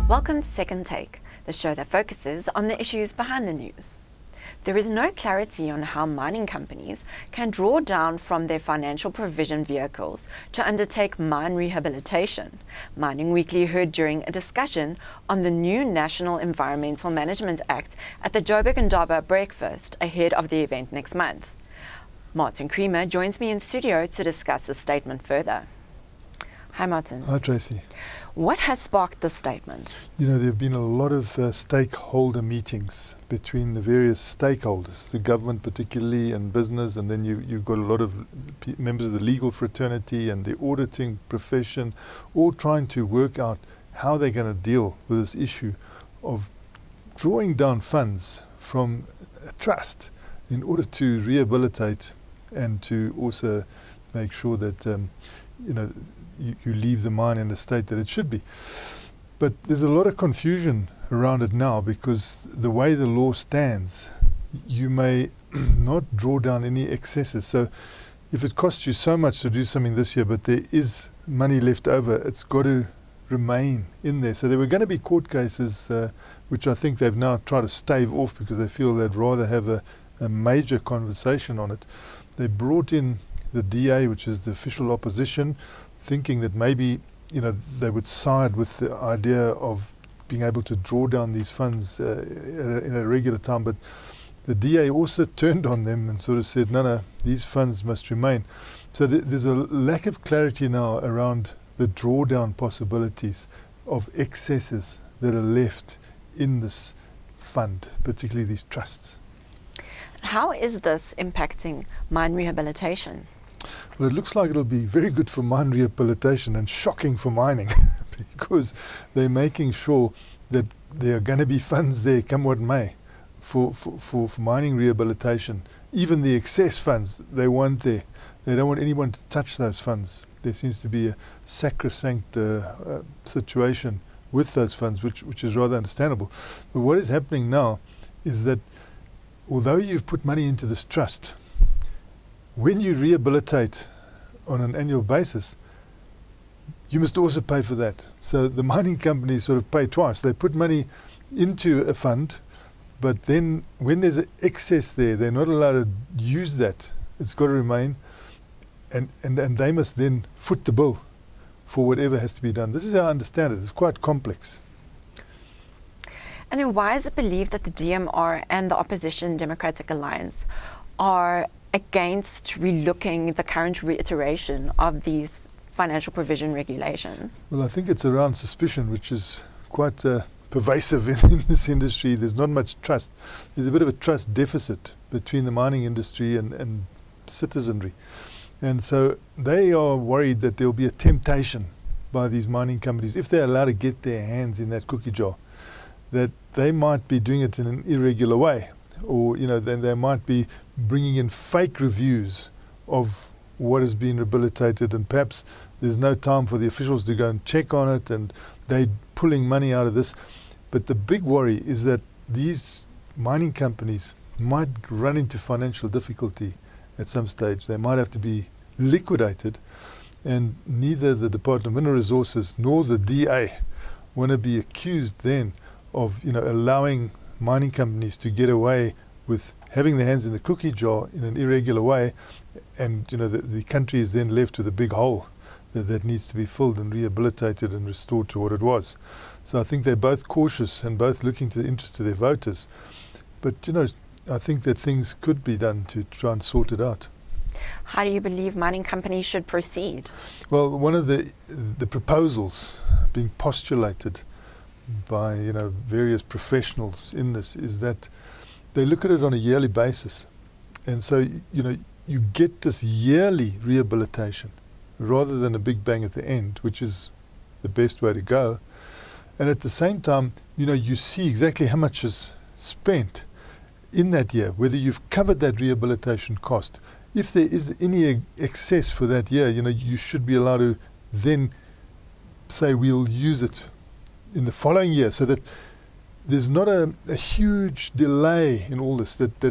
Welcome to Second Take, the show that focuses on the issues behind the news. There is no clarity on how mining companies can draw down from their financial provision vehicles to undertake mine rehabilitation. Mining Weekly heard during a discussion on the new National Environmental Management Act at the Joburg Indaba breakfast ahead of the event next month. Martin Creamer joins me in studio to discuss the statement further. Hi Martin. Hi Tracy. What has sparked this statement? You know, there have been a lot of stakeholder meetings between the various stakeholders, the government particularly and business, and then you've got a lot of members of the legal fraternity and the auditing profession, all trying to work out how they're going to deal with this issue of drawing down funds from a trust in order to rehabilitate and to also make sure that you leave the mine in the state that it should be. But there's a lot of confusion around it now, because the way the law stands, you may not draw down any excesses. So if it costs you so much to do something this year, but there is money left over, it's got to remain in there. So there were going to be court cases, which I think they've now tried to stave off because they feel they'd rather have a major conversation on it. They brought in the DA, which is the official opposition, thinking that maybe they would side with the idea of being able to draw down these funds in a regular time. But the DA also turned on them and sort of said, no, these funds must remain. So there's a lack of clarity now around the drawdown possibilities of excesses that are left in this fund, particularly these trusts. How is this impacting mine rehabilitation? Well, it looks like it'll be very good for mine rehabilitation and shocking for mining because they're making sure that there are going to be funds there, come what may, for mining rehabilitation. Even the excess funds, they want there. They don't want anyone to touch those funds. There seems to be a sacrosanct situation with those funds, which is rather understandable. But what is happening now is that although you've put money into this trust, when you rehabilitate on an annual basis, you must also pay for that. So the mining companies sort of pay twice. They put money into a fund, but then when there's an excess there, they're not allowed to use that. It's got to remain, and they must then foot the bill for whatever has to be done. This is how I understand it. It's quite complex. And then why is it believed that the DMR and the opposition Democratic Alliance are against relooking the current reiteration of these financial provision regulations? Well, I think it's around suspicion, which is quite pervasive in this industry. There's not much trust. There's a bit of a trust deficit between the mining industry and citizenry. And so they are worried that there will be a temptation by these mining companies, if they're allowed to get their hands in that cookie jar, that they might be doing it in an irregular way. Or then they might be bringing in fake reviews of what has been rehabilitated, and perhaps there's no time for the officials to go and check on it, and they're pulling money out of this. But the big worry is that these mining companies might run into financial difficulty at some stage. They might have to be liquidated, and neither the Department of Mineral Resources nor the DA want to be accused then of allowing mining companies to get away with having their hands in the cookie jar in an irregular way, and the country is then left with a big hole that needs to be filled and rehabilitated and restored to what it was. So I think they're both cautious and both looking to the interest of their voters. But I think that things could be done to try and sort it out. How do you believe mining companies should proceed? Well, one of the proposals being postulated by various professionals in this is that they look at it on a yearly basis, and so you get this yearly rehabilitation rather than a big bang at the end, which is the best way to go. And at the same time, you see exactly how much is spent in that year, whether you've covered that rehabilitation cost. If there is any excess for that year, you should be allowed to then say we'll use it in the following year, so that there's not a huge delay in all this, that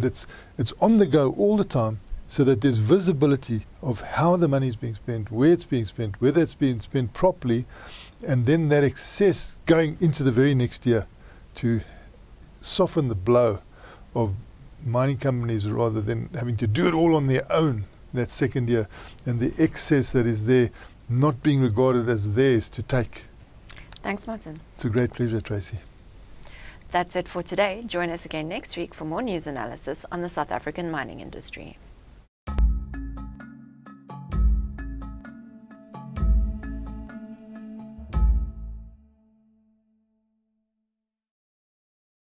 it's on the go all the time, so that there's visibility of how the money is being spent, where it's being spent, whether it's being spent properly, and then that excess going into the very next year to soften the blow of mining companies rather than having to do it all on their own that second year, and the excess that is there not being regarded as theirs to take. Thanks, Martin. It's a great pleasure, Tracy. That's it for today. Join us again next week for more news analysis on the South African mining industry.